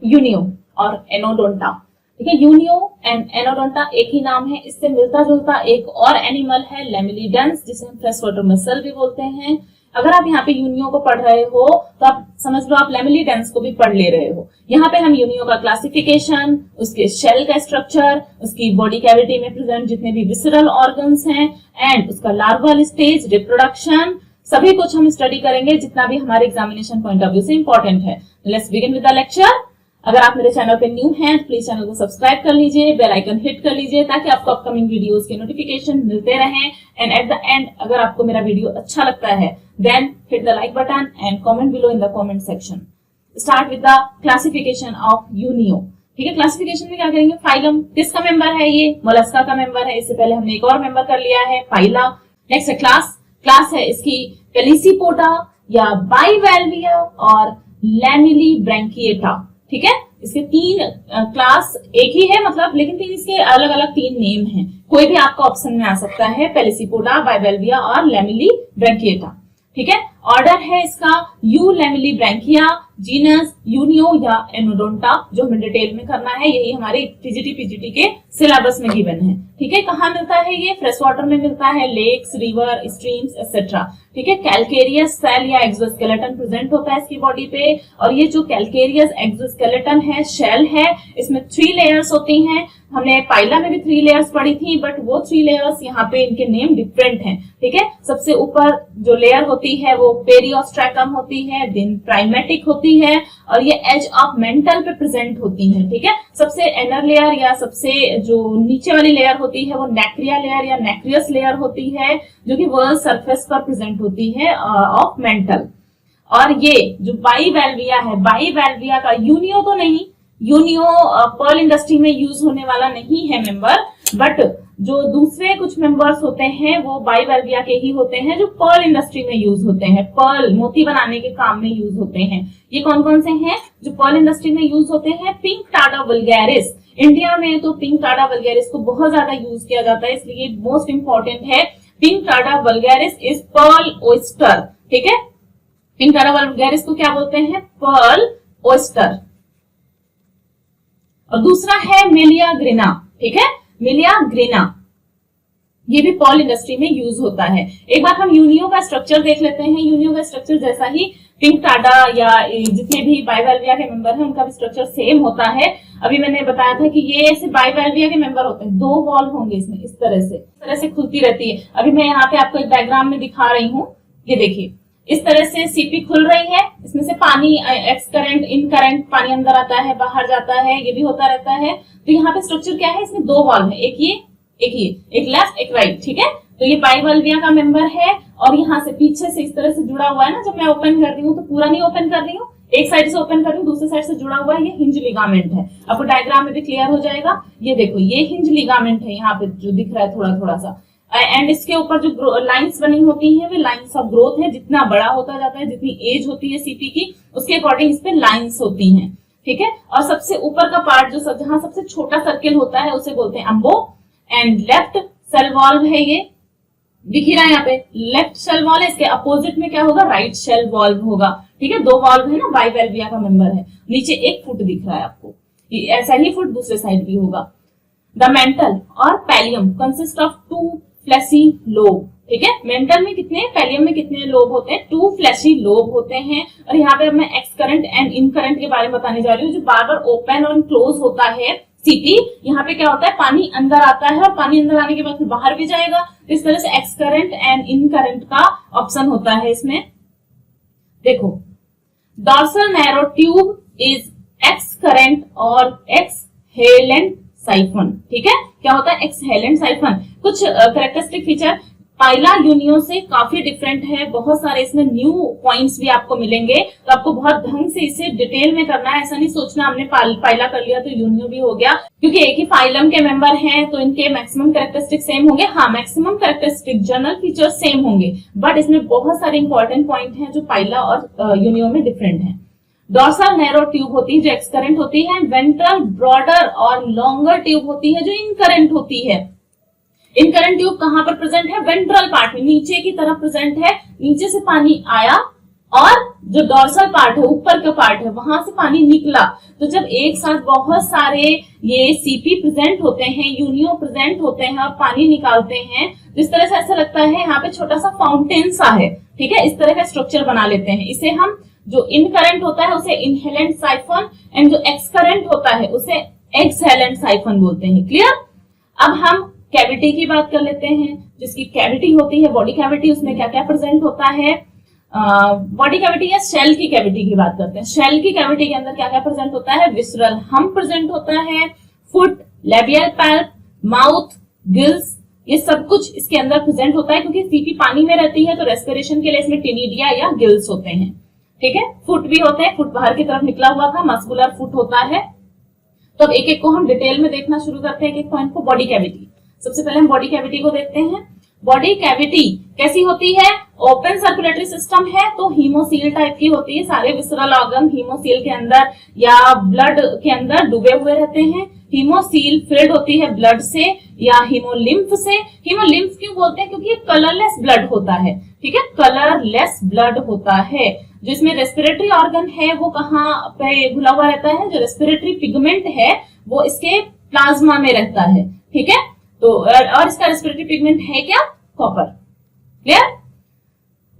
Unio और एनोडोंटा। ठीक है, यूनियो एंड एनोडोंटा एक ही नाम है। इससे मिलता जुलता एक और एनिमल है लेमिलिडेंस, जिसे हम फ्रेश वाटर मसल भी बोलते हैं। अगर आप यहाँ पे यूनियो को पढ़ रहे हो तो आप समझ लो आप लेमिलिडेंस को भी पढ़ ले रहे हो। यहाँ पे हम यूनियो का क्लासिफिकेशन, उसके शेल का स्ट्रक्चर, उसकी बॉडी कैविटी में प्रेजेंट जितने भी विसरल ऑर्गन्स हैं एंड उसका लार्वल स्टेज, रिप्रोडक्शन, सभी कुछ हम स्टडी करेंगे जितना भी हमारे एग्जामिनेशन पॉइंट ऑफ व्यू से इंपॉर्टेंट है। Let's begin with the lecture. अगर आप मेरे चैनल पे न्यू हैं तो प्लीज चैनल को सब्सक्राइब कर लीजिए, बेल आइकन हिट कर लीजिए ताकि आपको अपकमिंग वीडियोस के नोटिफिकेशन मिलते रहें। एंड एट द एंड अगर आपको मेरा वीडियो अच्छा लगता है then hit the like button and comment below in the comment section. Start with the classification of Unio. ठीक है, क्लासिफिकेशन में क्या करेंगे, फाइलम किसका मेंबर है, ये मोलस्का का मेंबर है। इससे पहले हमने एक और मेंबर कर लिया है, फाइला। नेक्स्ट है क्लास। क्लास है इसकी पेलिसिपोडा या बाइवेल्विया और लैमिलीब्रैंकिएटा। ठीक है, इसके तीन क्लास एक ही है मतलब, लेकिन तीन इसके अलग अलग तीन नेम हैं। कोई भी आपका ऑप्शन में आ सकता है, पेलिसिपोडा, बाइवेल्विया और लैमिलीब्रैंकिएटा। ठीक है, ऑर्डर है इसका यू लैमिलीब्रैंकिया, जीनस यूनियो या एनोडोंटा, जो हमें डिटेल में करना है। यही हमारे टीजीटी पीजीटी के सिलेबस में गिवन है। ठीक है, कहाँ मिलता है ये, फ्रेश वाटर में मिलता है, लेक्स, रिवर, स्ट्रीम्स एक्सेट्रा। ठीक है, कैल्केरियस सेल या एक्सोस्केलेटन प्रेजेंट होता है इसकी बॉडी पे। और ये जो कैल्केरियस एक्सोस्केलेटन है, शेल है, इसमें 3 लेयर्स होती हैं। हमने पाइला में भी 3 लेयर्स पढ़ी थी, बट वो 3 लेयर्स यहाँ पे इनके नेम डिफरेंट हैं। ठीक है, सबसे ऊपर जो लेयर होती है वो पेरियोस्ट्रैकम होती है, देन प्राइमेटिक होती है और ये एज ऑफ मेंटल पे प्रेजेंट होती है। ठीक है, सबसे इनर लेयर या सबसे जो नीचे वाली लेयर होती है वो नेक्रिया लेयर या नेक्रियस लेयर होती है, जो कि वर्ल्ड सरफेस पर प्रेजेंट होती है ऑफ मेंटल। और ये जो बाइवेल्विया है, बाइवेल्विया का यूनियो तो नहीं, यूनियो पर्ल इंडस्ट्री में यूज होने वाला नहीं है मेंबर, बट जो दूसरे कुछ मेंबर्स होते हैं वो बाइवेल्विया के ही होते हैं, जो पर्ल इंडस्ट्री में यूज होते हैं, पर्ल मोती बनाने के काम में यूज होते हैं। ये कौन कौन से हैं जो पर्ल इंडस्ट्री में यूज होते हैं, पिंक टाडा वल्गैरिस। इंडिया में तो पिंक टाडा वल्गैरिस को बहुत ज्यादा यूज किया जाता है, इसलिए मोस्ट इंपॉर्टेंट है। Pinctada vulgaris is pearl oyster. ठीक है, पिंक टाडा वल्गैरिस को क्या बोलते हैं, पर्ल ओयस्टर। और दूसरा है मिलिया ग्रिना। ठीक है, मिलिया ग्रिना ये भी पर्ल इंडस्ट्री में यूज होता है। एक बार हम यूनियो का स्ट्रक्चर देख लेते हैं। यूनियो का स्ट्रक्चर जैसा ही पिंक टाडा या जितने भी बाइवेल्विया के मेंबर हैं उनका भी स्ट्रक्चर सेम होता है। अभी मैंने बताया था कि ये ऐसे बाइवेल्विया के मेंबर होते हैं, 2 वॉल्व होंगे इसमें, इस तरह से खुलती रहती है। अभी मैं यहाँ पे आपको एक डायग्राम में दिखा रही हूँ, ये देखिए इस तरह से सीपी खुल रही है, इसमें से पानी एक्स करंट इन करंट पानी अंदर आता है बाहर जाता है, ये भी होता रहता है। तो यहाँ पे स्ट्रक्चर क्या है, इसमें 2 वॉल्व है, एक ये एक लेफ्ट एक राइट। ठीक है, तो ये बाइवेल्विया का मेंबर है और यहाँ से पीछे से इस तरह से जुड़ा हुआ है ना। जब मैं ओपन कर रही हूँ तो पूरा नहीं ओपन कर रही हूँ, एक साइड से ओपन कर रही हूँ, दूसरी साइड से जुड़ा हुआ है, ये हिंज लिगामेंट है। आपको डायग्राम में भी क्लियर हो जाएगा। ये देखो ये हिंज लिगामेंट है यहाँ पे जो दिख रहा है थोड़ा थोड़ा सा। एंड इसके ऊपर जो लाइंस बनी होती हैं वे लाइंस ऑफ ग्रोथ है। जितना बड़ा होता जाता है, जितनी एज होती है सीपी की, उसके अकॉर्डिंग इस पे लाइंस होती हैं। ठीक है, और सबसे ऊपर का पार्ट जो जहां सबसे छोटा सर्किल होता है उसे बोलते हैं अम्बो। एंड लेफ्ट सेल वॉल्व है, ये दिख ही रहा है यहाँ पे, लेफ्ट सेल वॉल्व है। इसके अपोजिट में क्या होगा, राइट सेल वॉल्व होगा। ठीक है, 2 वॉल्व है ना, बाइवेल्विया का मेंबर है। नीचे एक फुट दिख रहा है आपको, ऐसा ही फुट दूसरे साइड भी होगा। द मेंटल और pallium consist of 2 fleshy lobe. ठीक है, मेंटल में कितने, पैलियम में कितने लोब होते हैं, 2 फ्लैशी लोब होते हैं। और यहाँ पे मैं x current and in current के बारे में बताने जा रही हूँ, जो बार बार ओपन और क्लोज होता है सीपी। यहाँ पे क्या होता है, पानी अंदर आता है और पानी अंदर आने के बाद फिर बाहर भी जाएगा। इस तरह से x current and in current का ऑप्शन होता है इसमें। देखो dorsal narrow tube is x current और एक्स हेलेंट साइफन। ठीक है, क्या होता है एक्सहेलेंट साइफन। कुछ कैरेक्टरिस्टिक फीचर पाइला यूनियो से काफी डिफरेंट है, बहुत सारे इसमें न्यू पॉइंट्स भी आपको मिलेंगे, तो आपको बहुत ढंग से इसे डिटेल में करना है। ऐसा नहीं सोचना हमने पाइला कर लिया तो यूनियो भी हो गया, क्योंकि एक ही फाइलम के मेंबर हैं तो इनके मैक्सिमम कैरेक्टरिस्टिक सेम होंगे। हाँ, maximum characteristic general feature same होंगे, बट इसमें बहुत सारे इंपॉर्टेंट पॉइंट हैं जो पाइला और यूनियो में डिफरेंट है। डॉर्सल नैरो ट्यूब होती है जो एक्सकरेंट होती है, वेंट्रल ब्रॉडर और लॉन्गर ट्यूब होती है जो इनकरेंट होती है। इनकरेंट ट्यूब कहां पर प्रेजेंट है, वेंट्रल पार्ट में, नीचे की तरफ प्रेजेंट है। नीचे से पानी आया और जो डोर्सल पार्ट है, ऊपर का पार्ट है, वहां से पानी निकला। तो जब एक साथ बहुत सारे ये सीपी प्रेजेंट होते हैं, यूनियो प्रेजेंट होते हैं और पानी निकालते हैं, तो इस तरह से ऐसा लगता है यहाँ पे छोटा सा फाउंटेन सा है, ठीक है, इस तरह का स्ट्रक्चर बना लेते हैं। इसे हम, जो इन करंट होता है उसे इनहेलेंट साइफन, एंड जो एक्स करंट होता है उसे एक्सहेलेंट साइफन बोलते हैं। क्लियर? अब हम कैविटी की बात कर लेते हैं। जिसकी कैविटी होती है बॉडी कैविटी, उसमें क्या क्या प्रेजेंट होता है। बॉडी कैविटी या शेल की कैविटी की बात करते हैं। शेल की कैविटी के अंदर क्या क्या प्रेजेंट होता है। विसरल हम प्रेजेंट होता है, foot, labial palp, mouth, gills, ये सब कुछ इसके अंदर प्रेजेंट होता है। क्योंकि सीपी पानी में रहती है तो रेस्पिरेशन के लिए इसमें टिनिडिया या गिल्स होते हैं, ठीक है। फुट भी होते हैं, फुट बाहर की तरफ निकला हुआ था, मस्कुलर फुट होता है। तो अब एक एक को हम डिटेल में देखना शुरू करते हैं, एक एक पॉइंट को। बॉडी कैविटी, सबसे पहले हम बॉडी कैविटी को देखते हैं। बॉडी कैविटी कैसी होती है। ओपन सर्कुलेटरी सिस्टम है तो हीमोसील टाइप की होती है। सारे विसरल ऑर्गन हीमोसील के अंदर या ब्लड के अंदर डूबे हुए रहते हैं। हीमोसील फिल्ड होती है ब्लड से या हीमोलिम्फ से। हीमोलिम्फ क्यों बोलते हैं, क्योंकि ये कलरलेस ब्लड होता है, ठीक है, कलरलेस ब्लड होता है। जो इसमें रेस्पिरेटरी ऑर्गन है वो कहाँ पे घुला हुआ रहता है। जो रेस्पिरेटरी पिगमेंट है वो इसके प्लाज्मा में रहता है, ठीक है। तो और इसका रेस्पिरेटरी पिगमेंट है क्या, कॉपर। क्लियर?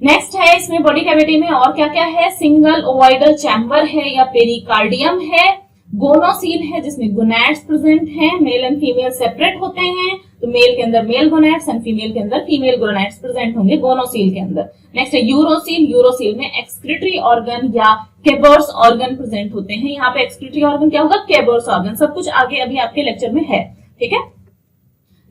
नेक्स्ट है इसमें बॉडी कैविटी में और क्या क्या है। सिंगल ओवाइडल चैम्बर है या पेरिकार्डियम है। गोनोसील है जिसमें गोनैड्स प्रेजेंट हैं। मेल एंड फीमेल सेपरेट होते हैं, तो मेल के अंदर मेल गोनैड्स एंड फीमेल के अंदर फीमेल गोनैड्स प्रेजेंट होंगे गोनोसील के अंदर। नेक्स्ट है यूरोसील। यूरोसील में एक्सक्रीटरी ऑर्गन या केबर्स ऑर्गन प्रेजेंट होते हैं। यहाँ पे एक्सक्रीटरी ऑर्गन क्या होगा, केबर्स ऑर्गन। सब कुछ आगे अभी आपके लेक्चर में है, ठीक है।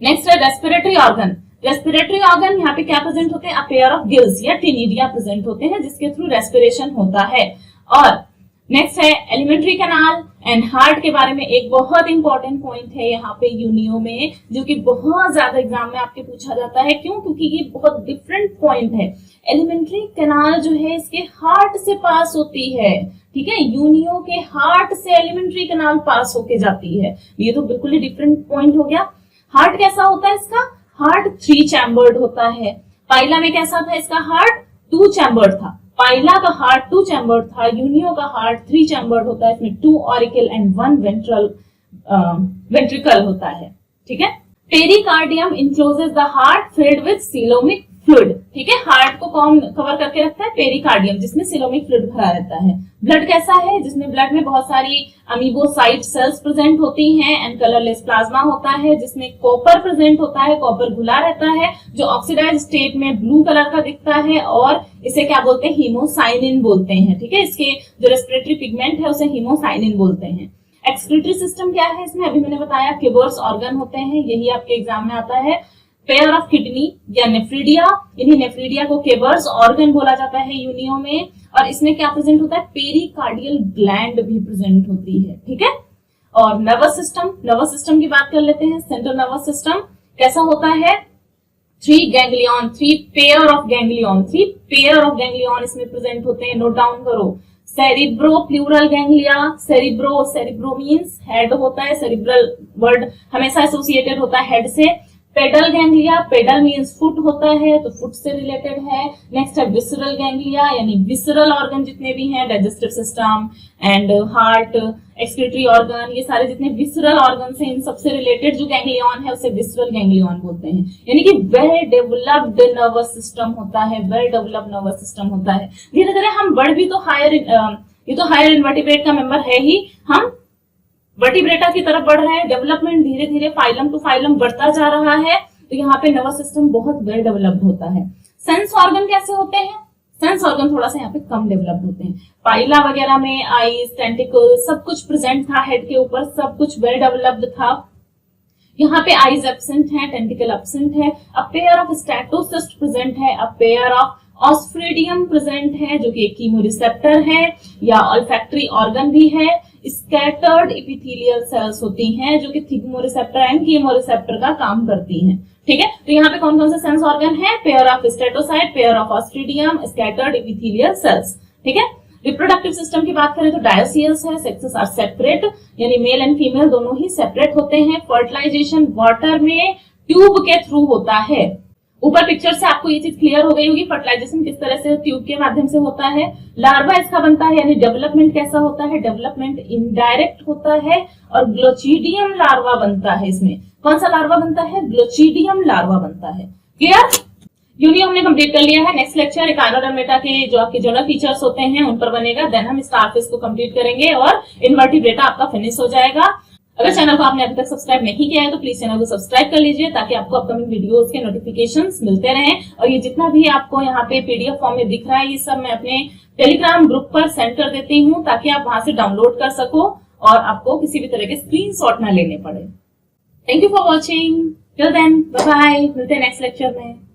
नेक्स्ट है रेस्पिरेटरी ऑर्गन। रेस्पिरेटरी ऑर्गन यहाँ पे क्या प्रेजेंट होते हैं, अ पेयर ऑफ गिल्स या टिनिडिया प्रेजेंट होते हैं जिसके थ्रू रेस्पिरेशन होता है। और नेक्स्ट है एलिमेंट्री कैनाल एंड हार्ट के बारे में एक बहुत इंपॉर्टेंट पॉइंट है यहाँ पे यूनियो में, जो कि बहुत ज्यादा एग्जाम में आपके पूछा जाता है। क्यों? क्योंकि ये बहुत डिफरेंट पॉइंट है। एलिमेंट्री कैनाल जो है इसके हार्ट से पास होती है, ठीक है, यूनियो के हार्ट से एलिमेंट्री कैनाल पास होके जाती है। ये तो बिल्कुल ही डिफरेंट पॉइंट हो गया। हार्ट कैसा होता है इसका, हार्ट 3 चैम्बर्ड होता है। पाइला में कैसा था इसका हार्ट, 2 चैम्बर्ड था। पाइला का हार्ट 2 चैम्बर्ड था, यूनियो का हार्ट 3 चैम्बर्ड होता है। इसमें 2 ऑरिकल एंड 1 वेंट्रिकल होता है, ठीक है। Pericardium encloses the heart filled with coelomic fluid, ठीक है। हार्ट को कौन कवर करके रखता है, पेरिकार्डियम, जिसमें सीलोमिक फ्लूइड भरा रहता है। ब्लड कैसा है, जिसमें ब्लड में बहुत सारी अमीबोसाइट सेल्स प्रेजेंट होती हैं एंड कलरलेस प्लाज्मा होता है, जिसमें कॉपर प्रेजेंट होता है। कॉपर घुला रहता है जो ऑक्सीडाइज स्टेट में ब्लू कलर का दिखता है और इसे क्या बोलते हैं, हीमोसाइनिन बोलते हैं, ठीक है। इसके जो रेस्पिरेटरी पिगमेंट है उसे हीमोसाइनिन बोलते हैं। एक्सक्रीटरी सिस्टम क्या है इसमें, अभी मैंने बताया केबर्स ऑर्गन होते हैं, यही आपके एग्जाम में आता है। पेयर ऑफ किडनी या नेफ्रीडिया, इन्हीं नेफ्रीडिया को केबर्स ऑर्गन बोला जाता है यूनियो में। और इसमें क्या प्रेजेंट होता है, पेरिकार्डियल ग्लैंड भी प्रेजेंट होती है, ठीक है। और नर्वस सिस्टम, नर्वस सिस्टम की बात कर लेते हैं। सेंट्रल नर्वस सिस्टम कैसा होता है, 3 ganglion, 3 pair of ganglion, 3 pair of ganglion इसमें प्रेजेंट होते हैं। नोट डाउन करो। Cerebro pleural ganglia, cerebro, cerebro means head होता है, सेरिब्रल वर्ड हमेशा एसोसिएटेड होता है हेड से। Pedal ganglia, pedal means foot होता है तो फुट से रिलेटेड है। नेक्स्ट है विसरल गैंग्लिया, यानी विसरल ऑर्गन जितने भी हैं, digestive system and heart, excretory organ, ये सारे जितने विसरल ऑर्गन हैं इन सबसे रिलेटेड जो गैंग्लियन है उसे विसरल गैंग्लियन बोलते हैं। यानी कि वेल डेवलप्ड नर्वस सिस्टम होता है, वेल डेवलप्ड नर्वस सिस्टम होता है। धीरे धीरे हम बढ़ भी तो हायर, ये तो हायर इनवर्टिब्रेट का मेंबर है ही, हम वर्टिब्रेटा की तरफ बढ़ रहे हैं। डेवलपमेंट धीरे धीरे फाइलम टू फाइलम बढ़ता जा रहा है, तो यहाँ पे नर्वस सिस्टम बहुत वेल डेवलप्ड होता है। सेंस ऑर्गन कैसे होते हैं, सेंस ऑर्गन थोड़ा सा यहाँ पे कम डेवलप्ड होते हैं। पाइला वगैरह में आईज, टेंटिकल सब कुछ प्रेजेंट था हेड के ऊपर, सब कुछ वेल डेवलप्ड था। यहाँ पे आईज एब्सेंट है, टेंटिकल एब्सेंट है। A pair of statocyst present है, अ पेयर ऑफ ऑस्फ्रेडियम प्रेजेंट है जो कि एक कीमोरिसेप्टर है या ऑल्फैक्टरी ऑर्गन भी है। स्कैटर्ड एपिथेलियल सेल्स होती हैं जो कि थिग्मोरिसेप्टर एंड कीमोरिसेप्टर का काम करती हैं, ठीक है। तो यहाँ पे कौन कौन से सेंस ऑर्गन है, pair of statocyst, pair of osphradium, scattered epithelial cells, ठीक है। रिप्रोडक्टिव सिस्टम की बात करें तो डायोसियस है, सेक्सेस आर सेपरेट, यानी मेल एंड फीमेल दोनों ही सेपरेट होते हैं। फर्टिलाइजेशन वाटर में ट्यूब के थ्रू होता है। ऊपर पिक्चर से आपको ये चीज क्लियर हो गई होगी फर्टिलाइजेशन किस तरह से ट्यूब के माध्यम से होता है, लार्वा इसका बनता है, यानी डेवलपमेंट कैसा होता है, डेवलपमेंट इनडायरेक्ट होता है और ग्लोचिडियम लार्वा बनता है। इसमें कौन सा लार्वा बनता है, ग्लोचिडियम लार्वा बनता है। क्लियर, यूनियो हमने कंप्लीट कर लिया है। नेक्स्ट लेक्चर एकाइनोडर्मेटा के जो आपके जनरल फीचर्स होते हैं उन पर बनेगा, देन हम स्टारफिश को कंप्लीट करेंगे और इनवर्टिब्रेटा आपका फिनिश हो जाएगा। अगर चैनल को आपने अभी तक सब्सक्राइब नहीं किया है तो प्लीज चैनल को सब्सक्राइब कर लीजिए ताकि आपको अपकमिंग वीडियोस के नोटिफिकेशंस मिलते रहें। और ये जितना भी आपको यहाँ पे पीडीएफ फॉर्म में दिख रहा है ये सब मैं अपने टेलीग्राम ग्रुप पर सेंड कर देती हूँ ताकि आप वहां से डाउनलोड कर सको और आपको किसी भी तरह के स्क्रीनशॉट ना लेने पड़े। Thank you for watching, till then bye bye, मिलते हैं नेक्स्ट लेक्चर में।